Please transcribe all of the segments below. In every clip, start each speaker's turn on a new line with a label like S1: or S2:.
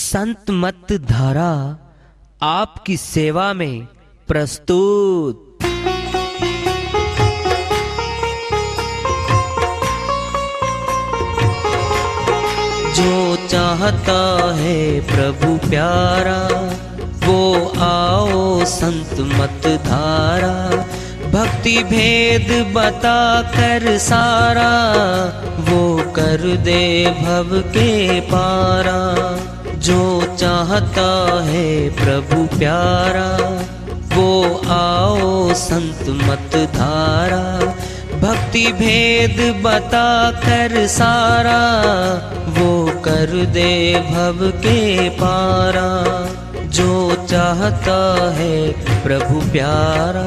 S1: संत मत धारा आपकी सेवा में प्रस्तुत। जो चाहता है प्रभु प्यारा वो आओ संत मत धारा। भक्ति भेद बता कर सारा वो कर दे भव के पारा। जो चाहता है प्रभु प्यारा वो आओ संत मत धारा। भक्ति भेद बता कर सारा वो कर दे भव के पारा। जो चाहता है प्रभु प्यारा।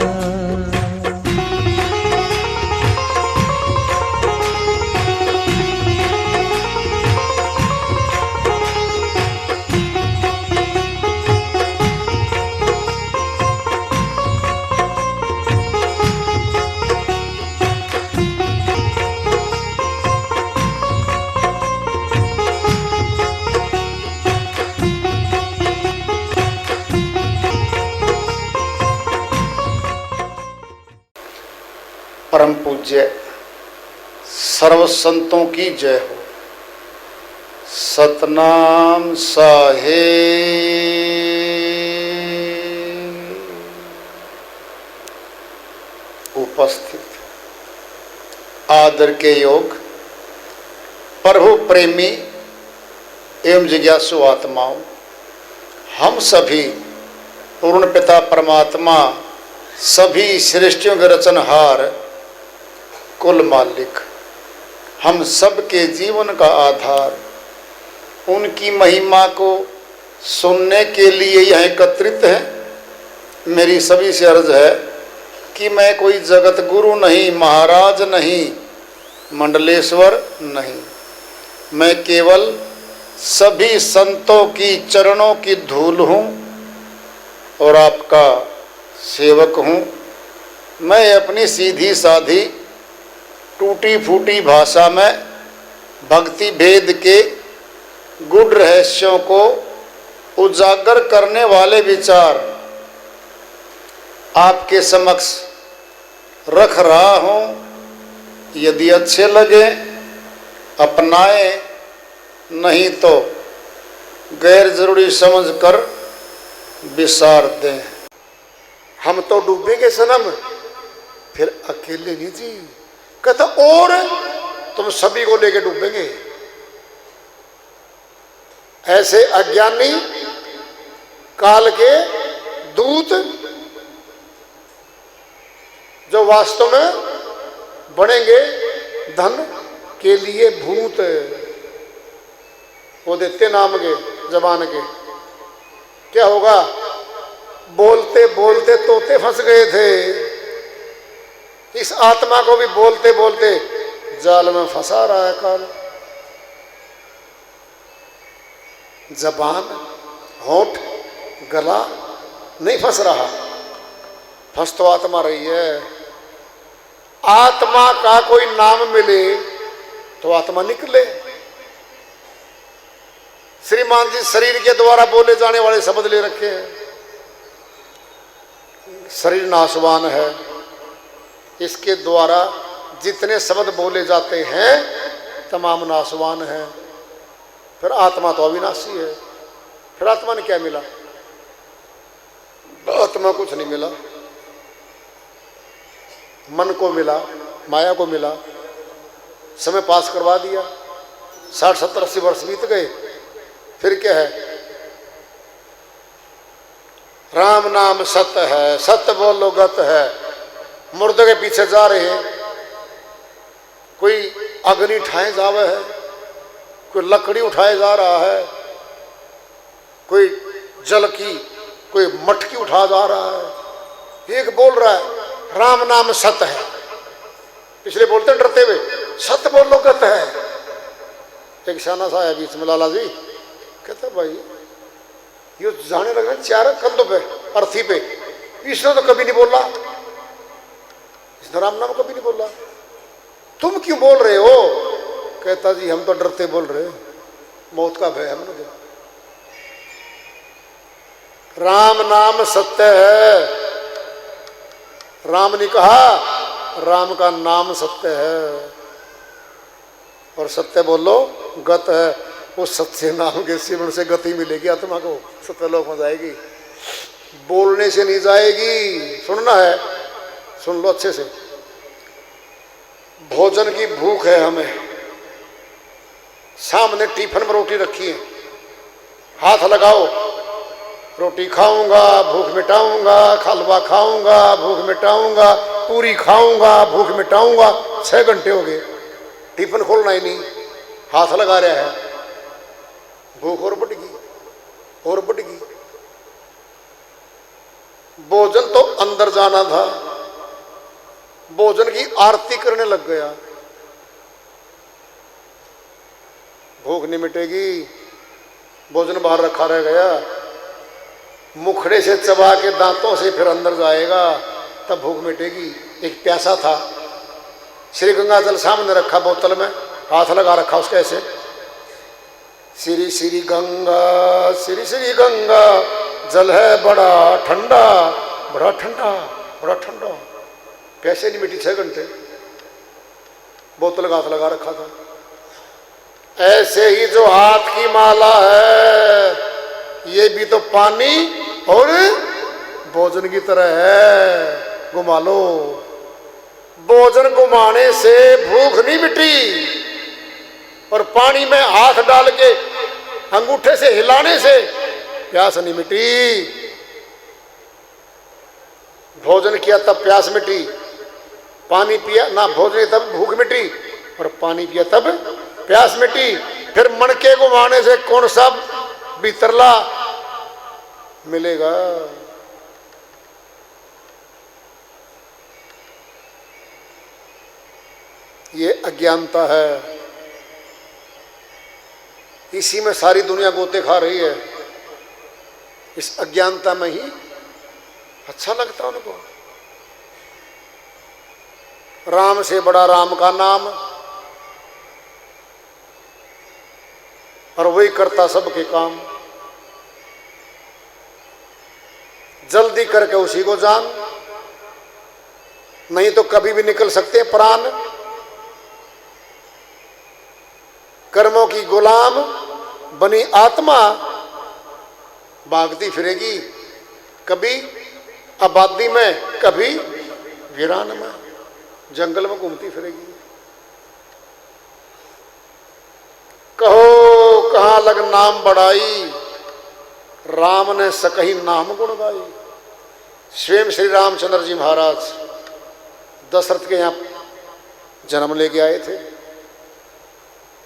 S2: परम पूज्य सर्व संतों की जय हो। सतनाम साहेब। उपस्थित आदर के योग प्रभु प्रेमी एवं जिज्ञासु आत्माओं, हम सभी पूर्ण पिता परमात्मा सभी सृष्टियों के रचनहार कुल मालिक, हम सब के जीवन का आधार, उनकी महिमा को सुनने के लिए यहाँ एकत्रित हैं। मेरी सभी से अर्ज है कि मैं कोई जगत गुरु नहीं, महाराज नहीं, मंडलेश्वर नहीं, मैं केवल सभी संतों की चरणों की धूल हूँ और आपका सेवक हूँ। मैं अपनी सीधी साधी टूटी फूटी भाषा में भक्ति भेद के गूढ़ रहस्यों को उजागर करने वाले विचार आपके समक्ष रख रहा हूँ। यदि अच्छे लगे अपनाएं, नहीं तो गैर जरूरी समझकर विसार दें। हम तो डूबेंगे सनम, फिर अकेले नहीं जी, कहता और तुम सभी को लेके डूबेंगे। ऐसे अज्ञानी काल के दूत जो वास्तव में बनेंगे धन के लिए भूत, वो देते नाम के जबान के। क्या होगा? बोलते बोलते तोते फंस गए थे, इस आत्मा को भी बोलते बोलते जाल में फंसा रहा है काल। जबान, होंठ, गला नहीं फंस रहा, फंस तो आत्मा रही है। आत्मा का कोई नाम मिले तो आत्मा निकले। श्रीमान जी शरीर के द्वारा बोले जाने वाले शब्द ले रखे हैं। शरीर नाशवान है, इसके द्वारा जितने शब्द बोले जाते हैं तमाम नाशवान है। फिर आत्मा तो अविनाशी है। फिर आत्मा ने क्या मिला? आत्मा कुछ नहीं मिला। मन को मिला, माया को मिला, समय पास करवा दिया। 60, 70, 80 वर्ष बीत गए। फिर क्या है? राम नाम सत्य है, सत्य बोलो गत है। मुर्दे के पीछे जा रहे हैं, कोई अग्नि उठाए जा रहा है, कोई लकड़ी उठाए जा रहा है, कोई जल की, कोई मटकी उठा जा रहा है। एक बोल रहा है राम नाम सत्य है, पिछले बोलते डरते हुए सत्य बोलो गत है। एक शाना सा है बीच में, लाला जी कहते भाई ये जाने लग रहे चार कंधों पे, अर्थी पे, इसने तो कभी नहीं बोला, इसने राम नाम कभी नहीं बोला, तुम क्यों बोल रहे हो? कहता जी हम तो डरते बोल रहे, मौत का भय है हमने। राम नाम सत्य है। राम ने कहा राम का नाम सत्य है, और सत्य बोलो गत है। उस सत्य नाम के सिमरण से गति मिलेगी आत्मा को, सत्यलोक में जाएगी। बोलने से नहीं जाएगी, सुनना है, सुन लो अच्छे से। भोजन की भूख है हमें, सामने टिफिन में रोटी रखी है, हाथ लगाओ, रोटी खाऊंगा भूख मिटाऊंगा, हलवा खाऊंगा भूख मिटाऊंगा, पूरी खाऊंगा भूख मिटाऊंगा। 6 घंटे हो गए, टिफिन खोलना ही नहीं, हाथ लगा रहा है, भूख और बढ़ गई और बढ़ गई। भोजन तो अंदर जाना था, भोजन की आरती करने लग गया। भूख नहीं मिटेगी, भोजन बाहर रखा रह गया, मुखड़े से चबा के दांतों से फिर अंदर जाएगा, तब भूख मिटेगी। एक प्यासा था, श्री गंगा जल सामने रखा बोतल में, हाथ लगा रखा उसके ऐसे, श्री श्री गंगा श्री श्री गंगा जल है बड़ा ठंडा, बड़ा ठंडा, बड़ा ठंडा। प्यासे नहीं मिटी 6 घंटे, बोतल का हाथ लगा रखा था। ऐसे ही जो हाथ की माला है, ये भी तो पानी और भोजन की तरह है, घुमा लो। भोजन घुमाने से भूख नहीं मिटी, और पानी में हाथ डाल के अंगूठे से हिलाने से प्यास नहीं मिटी। भोजन किया तब प्यास मिटी, पानी पिया ना, भोजन तब भूख मिटी, और पानी पिया तब प्यास मिटी। फिर मणके घुमाने से कौन सा भीतरला मिलेगा? ये अज्ञानता है, इसी में सारी दुनिया गोते खा रही है। इस अज्ञानता में ही अच्छा लगता उनको। राम से बड़ा राम का नाम, और वही करता सबके काम। जल्दी करके उसी को जान, नहीं तो कभी भी निकल सकते प्राण। कर्मों की गुलाम बनी आत्मा भागती फिरेगी, कभी आबादी में, कभी वीरान में, जंगल में घूमती फिरेगी। कहो कहां लग नाम बढ़ाई, राम ने सकही नाम गुण गाई। स्वयं श्री रामचंद्र जी महाराज दशरथ के यहां जन्म लेके आए थे।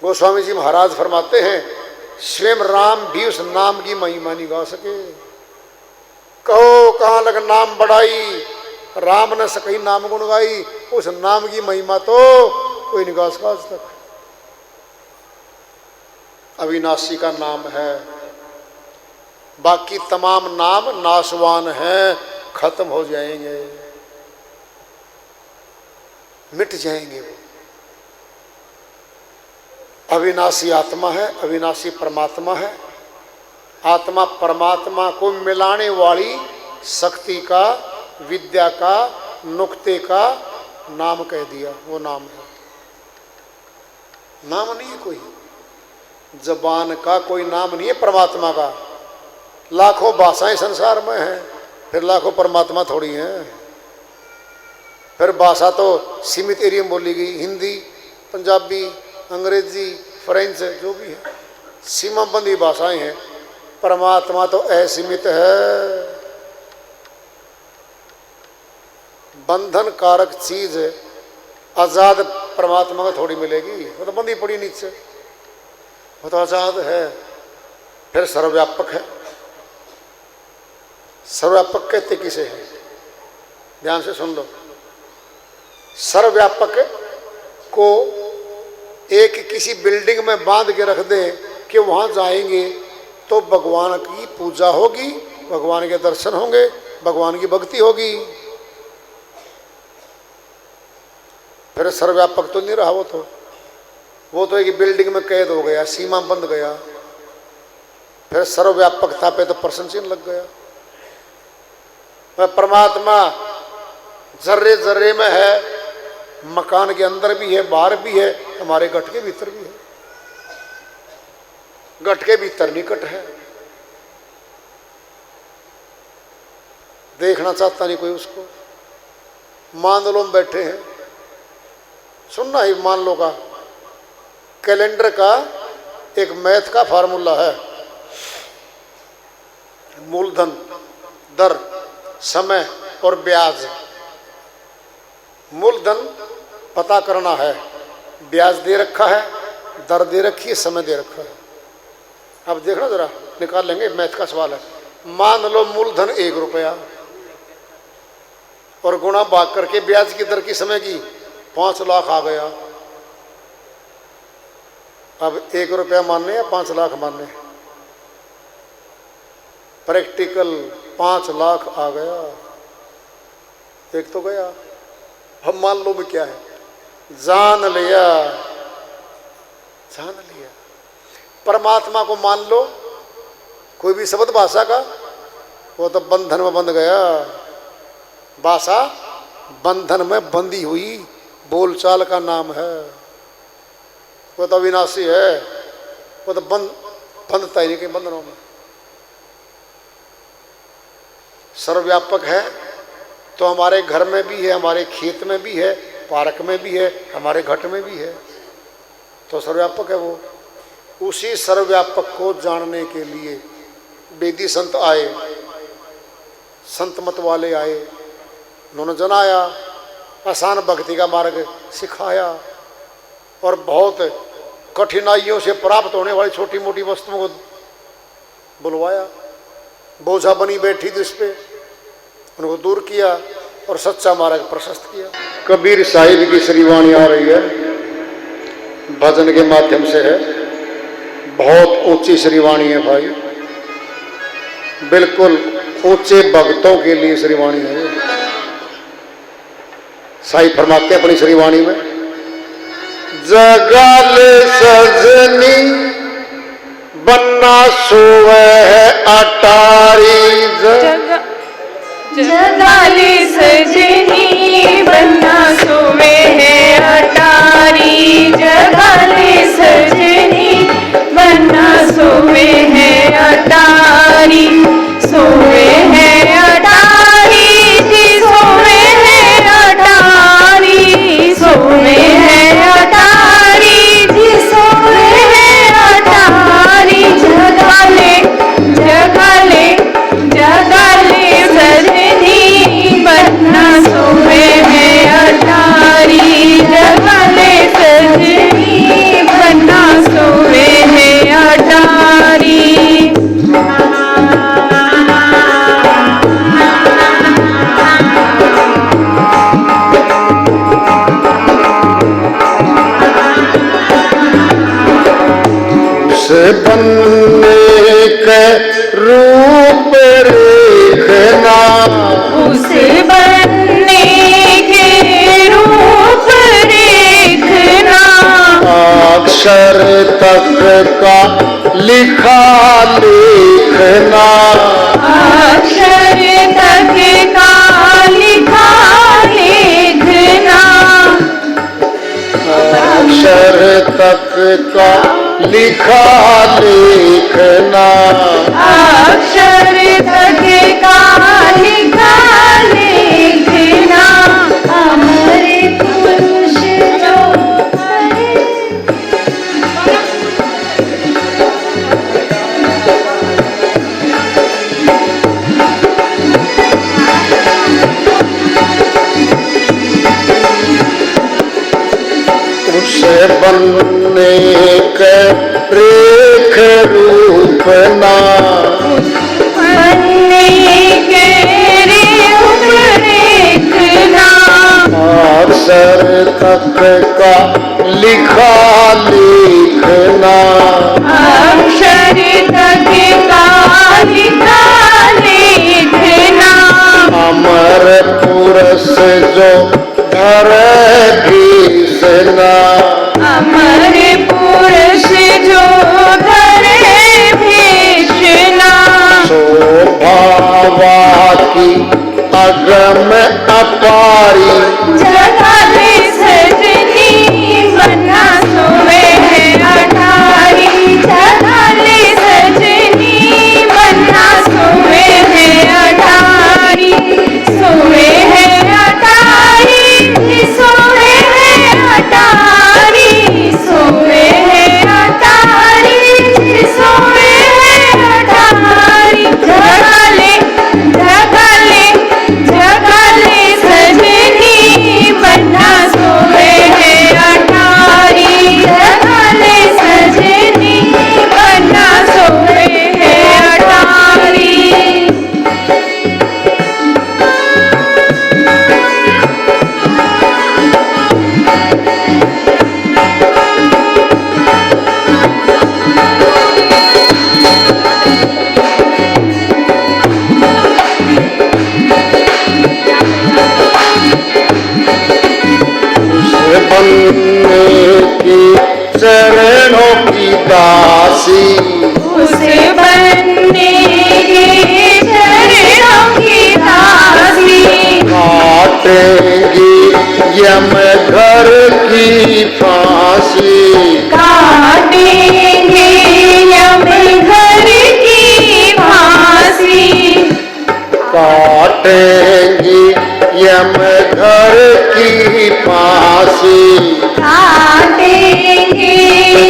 S2: गोस्वामी जी महाराज फरमाते हैं, स्वयं राम भी उस नाम की महिमा नहीं गा सके। कहो कहां लग नाम बढ़ाई, राम ने सकही नाम गुण गाई। उस नाम की महिमा तो कोई नहीं गा सका आज तक। अविनाशी का नाम है, बाकी तमाम नाम नाशवान हैं, खत्म हो जाएंगे, मिट जाएंगे। वो अविनाशी आत्मा है, अविनाशी परमात्मा है। आत्मा परमात्मा को मिलाने वाली शक्ति का, विद्या का, नुक्ते का नाम कह दिया, वो नाम है। नाम नहीं है कोई, जबान का कोई नाम नहीं है परमात्मा का। लाखों भाषाएं संसार में हैं, फिर लाखों परमात्मा थोड़ी हैं। फिर भाषा तो सीमित एरिया में बोली गई, हिंदी, पंजाबी, अंग्रेजी, फ्रेंच, जो भी है सीमाबंदी भाषाएं हैं। परमात्मा तो असीमित है, बंधन कारक चीज है। आजाद परमात्मा को थोड़ी मिलेगी, वो तो बंदी पड़ी नीचे, वो तो आजाद है। फिर सर्वव्यापक है। सर्वव्यापक कहते किसे है? ध्यान से सुन लो। सर्वव्यापक को एक किसी बिल्डिंग में बांध के रख दे कि वहां जाएंगे तो भगवान की पूजा होगी, भगवान के दर्शन होंगे, भगवान की भक्ति होगी। फिर सर्वव्यापक तो नहीं रहा वो तो एक बिल्डिंग में कैद हो गया, सीमा बंद गया। फिर सर्वव्यापकता पे तो प्रश्न चिन्ह लग गया। वह परमात्मा जर्रे जर्रे में है, मकान के अंदर भी है, बाहर भी है, हमारे घट के भीतर भी है। घट के भीतर निकट है, देखना चाहता नहीं कोई उसको। मान लो हम बैठे हैं, सुनना ही मान लो का कैलेंडर का एक मैथ का फार्मूला है, मूलधन, दर, समय और ब्याज। मूलधन पता करना है, ब्याज दे रखा है, दर दे रखी है, समय दे रखा है। अब देखना जरा, निकाल लेंगे, मैथ का सवाल है। मान लो मूलधन 1 रुपया और गुणा भाग करके ब्याज की दर की समय की 5 लाख आ गया। अब 1 रुपया मानने या 5 लाख मानने? प्रैक्टिकल 5 लाख आ गया, एक तो गया। हम मान लो में क्या है, जान लिया, जान लिया। परमात्मा को मान लो, कोई भी शब्द भाषा का, वो तो बंधन में बंध गया। भाषा बंधन में बंधी हुई बोलचाल का नाम है, वो तो अविनाशी है, वो तो बंधता ही नहीं कहीं बंधनों में। सर्वव्यापक है तो हमारे घर में भी है, हमारे खेत में भी है, पार्क में भी है, हमारे घट में भी है, तो सर्वव्यापक है वो। उसी सर्वव्यापक को जानने के लिए वेदी संत आए, संत मत वाले आए, उन्होंने जनाया, आसान भक्ति का मार्ग सिखाया और बहुत कठिनाइयों से प्राप्त होने वाली छोटी मोटी वस्तुओं को बुलवाया। बोझा बनी बैठी थी उस पर, उनको दूर किया और सच्चा मार्ग प्रशस्त किया। कबीर साहिब की श्रीवाणी आ रही है, भजन के माध्यम से है, बहुत ऊंची श्रीवाणी है भाई, बिल्कुल ऊंचे भक्तों के लिए श्रीवाणी है। साहिब फरमाते हैं अपनी श्रीवाणी में, जगाल सजनी बन्ना सोवे है अटारी,
S3: जगाले सजनी बन्ना सोवे है अटारी, जगाले सजनी बन्ना सोवे है अटारी, सोवे है अटारी जी, सोवे है अटारी, सोवे है अटारी जी, सोवे है अटारी, जगाले जगाले जगाले सजनी बन्ना सोवे है अटारी, जगाले सजनी बन्ना सोवे है अटारी।
S2: बनने के रूप रेखना,
S3: उस बनने के रूप रेखना,
S2: अक्षर तक का लिखा लिखना,
S3: अक्षर तक का लिखा लिखना,
S2: अक्षर तक का लिखा लिखना,
S3: अक्षर तक का लिखा लिखना, अमर पुरुष जो करे।
S2: उसे बनने के रेख रूपना,
S3: बनने के रूप रेखना,
S2: अक्षर तक का लिखा लिखना,
S3: अक्षर तक का लिखा लिखना,
S2: अमर पुरुष जो धरे भीषना,
S3: अमर पुरुष जो धरे भीषना,
S2: शोभावा की अविनाशी
S3: काटेंगे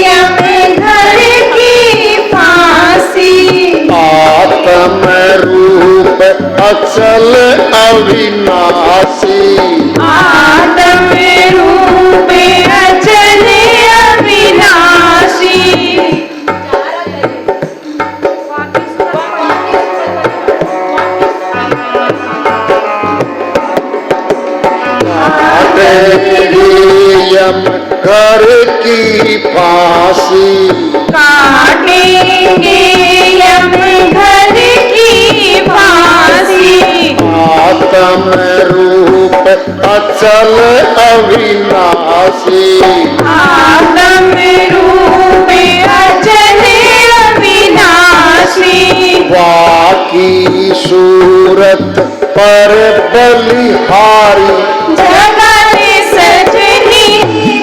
S3: यम घर की फांसी
S2: आत्म रूप अचल अविनाशी
S3: आत्म रूप अचल अविनाशी
S2: यम घर की फांसी
S3: काटेंगे यम घर की फांसी
S2: आत्म रूप अचल अविनाशी
S3: आत्म रूप अचल अविनाशी
S2: वाकी सूरत पर बलिहारी
S3: जगने सजनी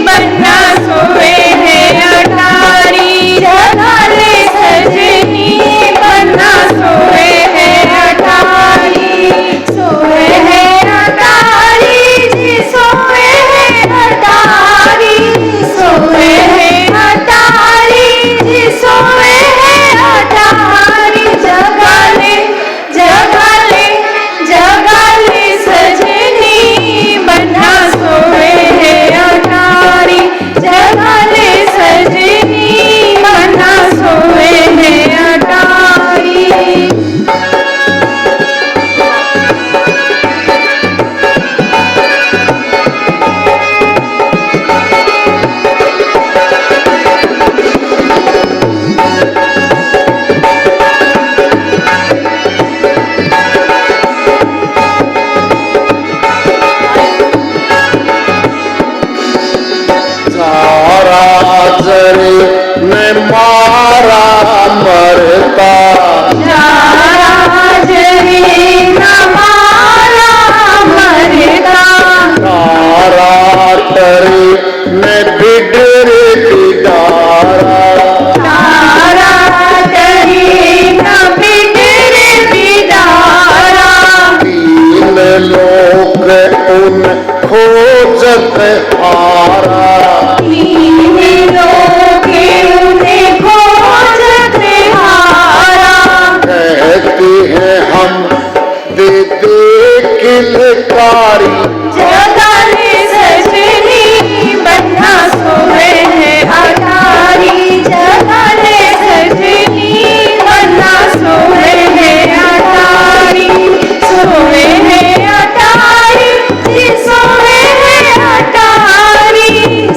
S3: बन्ना सोए है अटारी जगने सजनी बन्ना सोए है अटारी सोए है अटारी जी सोए है अटारी सोए है अटारी जी सोए है अटारी जगले जगले जगले सजनी बन्ना सोए है अटारी जगले सजनी बन्ना सोए है अटारी
S2: सारा जरे ने मारा मरता
S3: जरे हमारा मरता
S2: तारा तरे ने बिगड़ बिगारा
S3: तारा डरे न बिगड़े बिदारा
S2: तीन लोक उन खोजत हारा
S3: तीन लोग उन्हें खोजत हारा
S2: कहते हैं हम दे दे किलकारी
S3: जगले सजनी बन्ना सोए है अटारी जगले सजनी बन्ना सोए है अटारी सोए है अटारी जी सोए है अटारी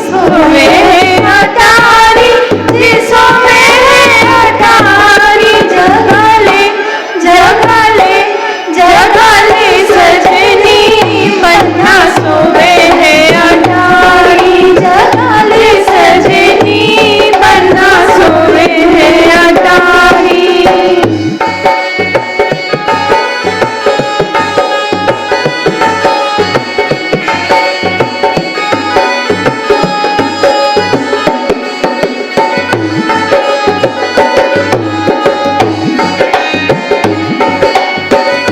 S3: सोए है अटारी जी सोए है अटारी जगले जगले जगले सजनी बन्ना सोए है अटारी जगले सजनी बन्ना सोए है अटारी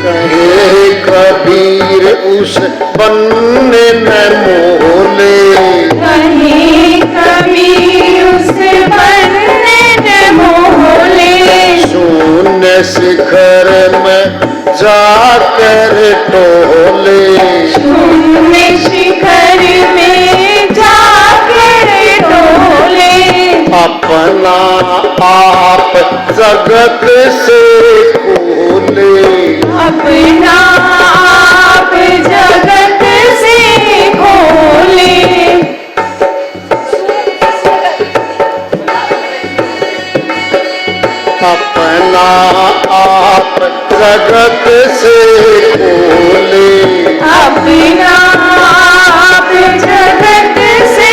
S2: कहे कबीर उस बनने न मोले
S3: कहीं कभी उस बनने न मोले
S2: शून्य शिखर में जाकर टोले
S3: शून्य शिखर में जाकर डोले
S2: अपना आप जगत से खोले
S3: अपना आप जगत से खोले
S2: अपना आप जगत से खोले
S3: अपना आप जगत से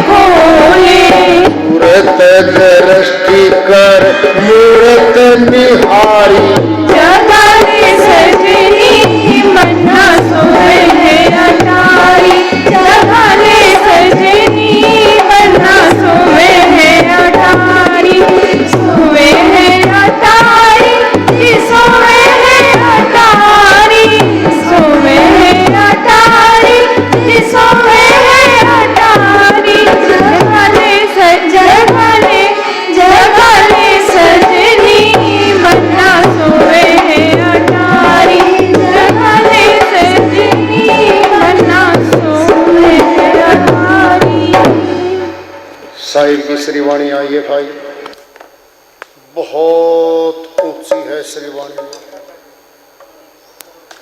S3: खोले
S2: मूर्त दृष्टि कर मूर्त निहारी
S3: जगले सजनी बन्ना सोए है अटारी जगले सजनी बन्ना सोए है अटारी सोए है अटारी जी सोए है अटारी सोए है अटारी जी सोए है
S2: की श्रीवाणी आई है भाई, बहुत ऊंची है श्रीवाणी।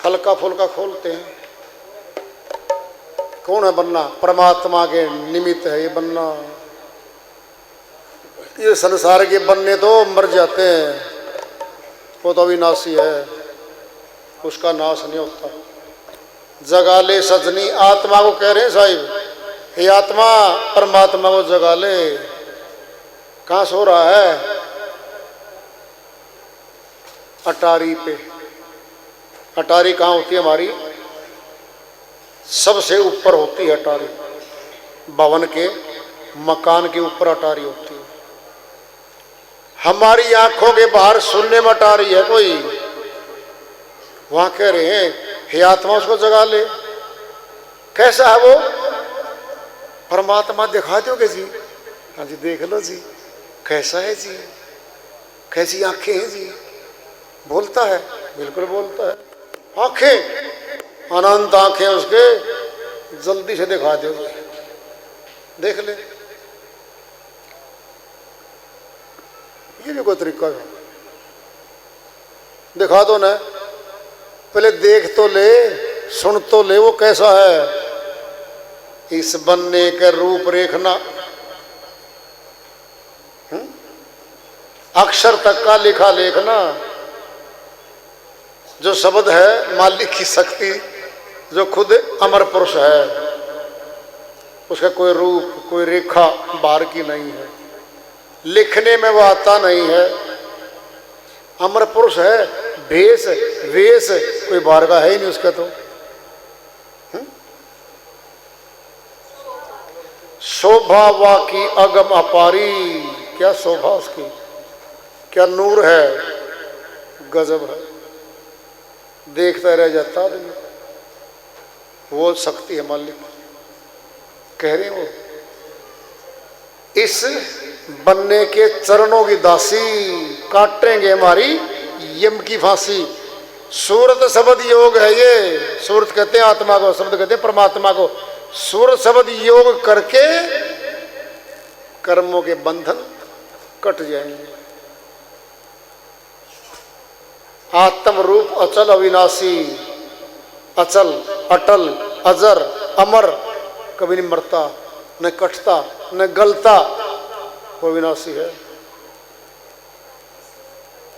S2: हल्का फुल्का खोलते हैं। कौन है बनना? परमात्मा के निमित्त है ये बनना। ये संसार के बनने तो मर जाते हैं, वो तो अविनाशी है, उसका नाश नहीं होता। जगा ले सजनी, आत्मा को कह रहे हैं साहिब, हे आत्मा परमात्मा को जगा ले। कहाँ सो रहा है? अटारी पे। अटारी कहाँ होती है हमारी? सबसे ऊपर होती है अटारी। भवन के, मकान के ऊपर अटारी होती है। हमारी आंखों के बाहर सुनने में अटारी है कोई, वहां कह रहे हैं हे आत्मा उसको जगा ले। कैसा है वो? परमात्मा दिखा दोगे जी? हाँ जी देख लो जी। कैसा है जी? कैसी आंखें हैं जी? बोलता है? बिल्कुल बोलता है। आंखें अनंत आंखें उसके, जल्दी से दिखा दो, देख ले। ये भी कोई तरीका है? दिखा दो ना, पहले देख तो ले, सुन तो ले वो कैसा है। इस बनने के रूप रेखना, अक्षर तक का लिखा लेखना। जो शब्द है मालिक की शक्ति, जो खुद अमर पुरुष है, उसका कोई रूप कोई रेखा बाहर की नहीं है, लिखने में वो आता नहीं है। अमर पुरुष है, भेष वेश कोई बाहर का है ही नहीं उसका। तो शोभा वा की अगम अपारी, क्या शोभा उसकी, क्या नूर है, गजब है, देखता रह जाता आदमी। वो शक्ति है मालिक, कह रहे वो इस बनने के चरणों की दासी, काटेंगे हमारी यम की फांसी। सूरत शब्द योग है ये। सूरत कहते हैं आत्मा को, शब्द कहते हैं परमात्मा को। सूरत शब्द योग करके कर्मों के बंधन कट जाएंगे। आत्म रूप अचल अविनाशी, अचल अटल अजर अमर, कभी नहीं मरता, न कटता न गलता, वो विनाशी है।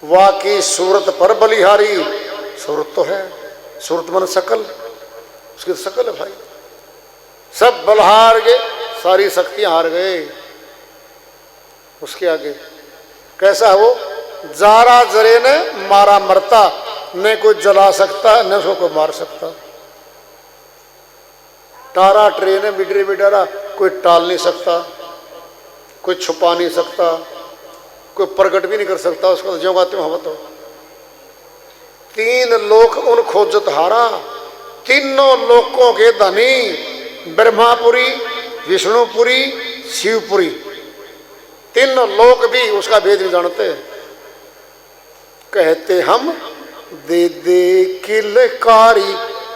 S2: वाकी सूरत पर बलिहारी, सूरत तो है, सूरत मन सकल, उसकी तो सकल है भाई। सब बल हार गए, सारी शक्तियां हार गए उसके आगे। कैसा है वो? जारा जरे ने मारा मरता, न कोई जला सकता न उसको कोई मार सकता। तारा ट्रेन है बिडरे बिडारा, कोई टाल नहीं सकता, कोई छुपा नहीं सकता, कोई प्रकट भी नहीं कर सकता उसको, ज्यों गाते हो तो। तीन लोक उन खोजत हारा, तीनों लोकों के धनी, ब्रह्मापुरी विष्णुपुरी शिवपुरी, तीनों लोक भी उसका भेद नहीं जानते। कहते हम दे दे किलकारी,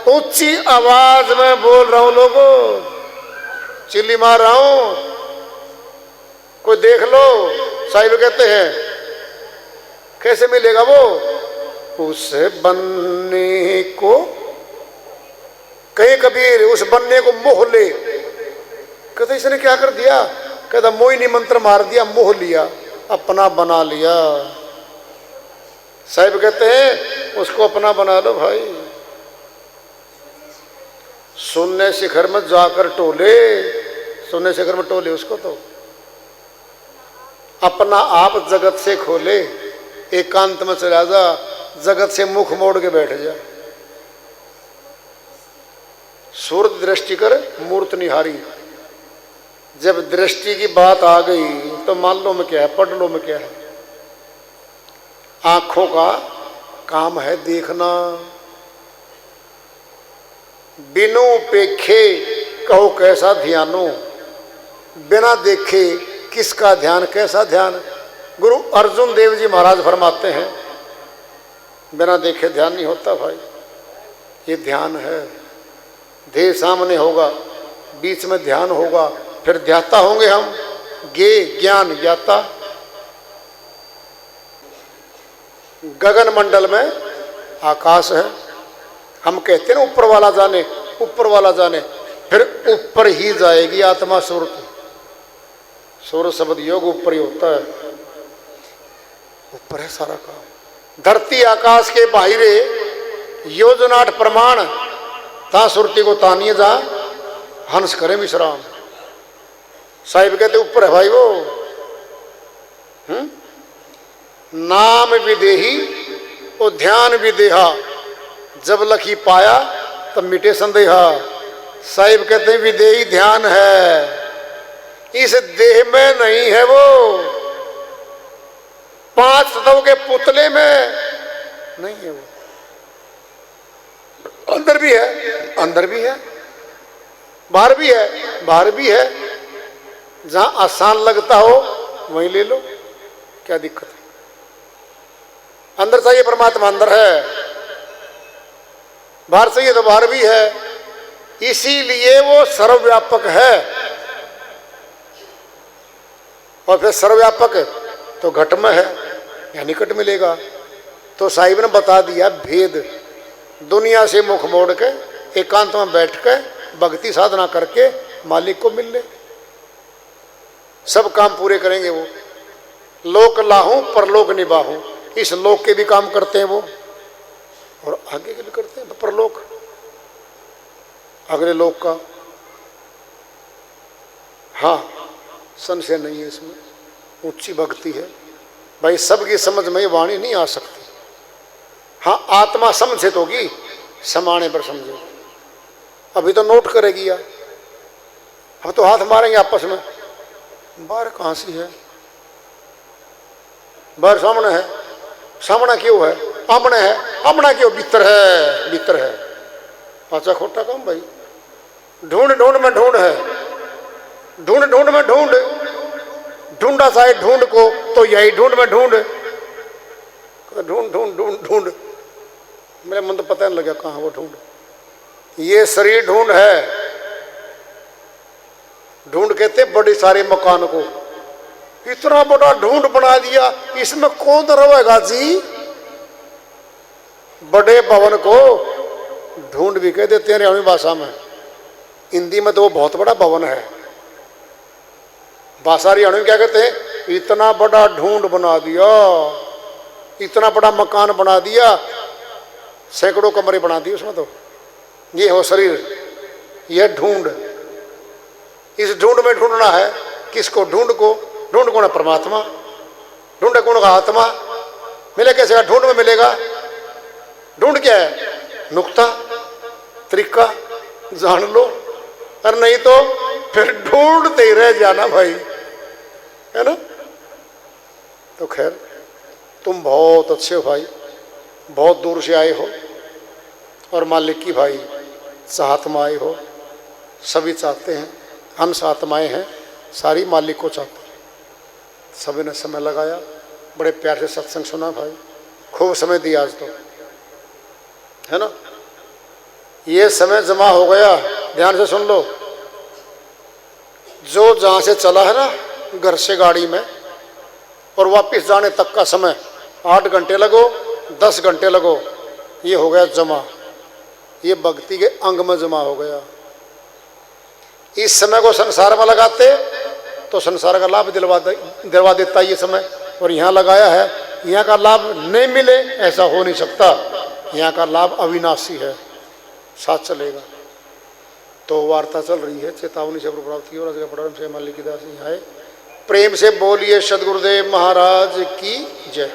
S2: ऊंची आवाज में बोल रहा हूं, लोगों चिल्ली मार रहा हूं, कोई देख लो। साहिब कहते हैं कैसे मिलेगा वो? उस बनने को, कहीं कबीर उस बनने को मोह ले। कहते इसने क्या कर दिया? कहता मोहिनी मंत्र मार दिया, मोह लिया, अपना बना लिया। साहिब कहते हैं उसको अपना बना लो भाई। शून्य शिखर में जाकर टोले, शून्य शिखर में टोले उसको, तो अपना आप जगत से खोले, एकांत में चला जा, जगत से मुख मोड़ के बैठ जा। सूरत दृष्टि कर मूर्त निहारी। जब दृष्टि की बात आ गई तो मान लो में क्या है, पढ़ लो में क्या है। आंखों का काम है देखना, बिनु पेखे कहो कैसा ध्यानो, बिना देखे किसका ध्यान, कैसा ध्यान। गुरु अर्जुन देव जी महाराज फरमाते हैं बिना देखे ध्यान नहीं होता भाई। ये ध्यान है, ध्येय सामने होगा, बीच में ध्यान होगा, फिर ध्याता होंगे हम, गे ज्ञान ज्ञाता। गगन मंडल में आकाश है, हम कहते हैं ना ऊपर वाला जाने, ऊपर वाला जाने, फिर ऊपर ही जाएगी आत्मा सुरत। सुर शब्द योग ऊपर ही होता है, ऊपर है सारा काम। धरती आकाश के बाहरे योजनाठ प्रमाण ता सुरती को तानिए जा हंस करे विश्राम। साहिब कहते ऊपर है भाई वो। नाम विदेही वो ध्यान विदेहा, जब लखी पाया तब मिटे संदेहा। साहिब कहते हैं विदेही ध्यान है, इस देह में नहीं है वो, 5 तत्व के पुतले में नहीं है वो। अंदर भी है, अंदर भी है, बाहर भी है, बाहर भी है। जहां आसान लगता हो वहीं ले लो, क्या दिक्कत है। अंदर चाहिए परमात्मा अंदर है, बाहर चाहिए तो बाहर भी है, इसीलिए वो सर्वव्यापक है। और फिर सर्वव्यापक तो घट में है या निकट मिलेगा। तो साहिब ने बता दिया भेद, दुनिया से मुख मोड़ के एकांत में बैठ के भक्ति साधना करके मालिक को मिल ले, सब काम पूरे करेंगे वो। लोक लाहूं परलोक निभाहूं, इस लोक के भी काम करते हैं वो और आगे के भी करते हैं परलोक, अगले लोक का। हाँ, संशय नहीं है इसमें, ऊंची भक्ति है भाई। सबकी समझ में ये वाणी नहीं आ सकती। हाँ, आत्मा समझे तो होगी, समाने पर समझे। अभी तो नोट करेगी यार, हम तो हाथ मारेंगे आपस में, बाहर कहाँ सी है, बाहर सामने है, सामना क्यों है, आमने है, आमना क्यों, भीतर है, भीतर है। अच्छा खोटा काम भाई। ढूंढ ढूंढ में ढूंढ है, ढूंढ ढूंढ में ढूंढ, ढूंढा चाहे ढूंढ को तो यही ढूंढ में ढूंढ, ढूंढ ढूंढ ढूंढ ढूंढ। मेरे मन तो पता नहीं लगा कहाँ वो ढूंढ। ये शरीर ढूंढ है, ढूंढ कहते बड़े सारे मकान को, इतना बड़ा ढूंढ बना दिया, इसमें कौन रहेगा जी। बड़े भवन को ढूंढ भी कह देते हैं हरियाणवी भाषा में, हिंदी में तो वो बहुत बड़ा भवन है। भाषा हरियाणवी क्या कहते हैं, इतना बड़ा ढूंढ बना दिया, इतना बड़ा मकान बना दिया, सैकड़ों कमरे बना दिए उसमें। तो ये हो शरीर, ये ढूंढ। इस ढूंढ में ढूंढना है किसको, ढूंढ को। ढूंढ कौन है, परमात्मा। ढूंढ कौन का, आत्मा। मिले कैसे, ढूंढ में मिलेगा। ढूंढ क्या है, नुक्ता तरीका जान लो, और नहीं तो फिर ढूंढते ही रह जाना भाई, है ना। तो खैर, तुम बहुत अच्छे हो भाई, बहुत दूर से आए हो और मालिक की भाई चाहत में आए हो। सभी चाहते हैं, हंस आत्माएं हैं, सारी मालिक को चाहते हैं। सभी ने समय लगाया, बड़े प्यार से सत्संग सुना भाई, खूब समय दिया आज तो, है ना। ये समय जमा हो गया, ध्यान से सुन लो। जो जहाँ से चला है ना, घर से गाड़ी में, और वापस जाने तक का समय 8 घंटे लगो, 10 घंटे लगो, ये हो गया जमा, ये भक्ति के अंग में जमा हो गया। इस समय को संसार में लगाते तो संसार का लाभ दिलवा देता ये समय, और यहाँ लगाया है, यहाँ का लाभ नहीं मिले ऐसा हो नहीं सकता। यहाँ का लाभ अविनाशी है, साथ चलेगा। तो वार्ता चल रही है, चेतावनी से प्राप्त की और प्रारंभ से मालिक की दासी है। प्रेम से बोलिए सदगुरुदेव महाराज की जय।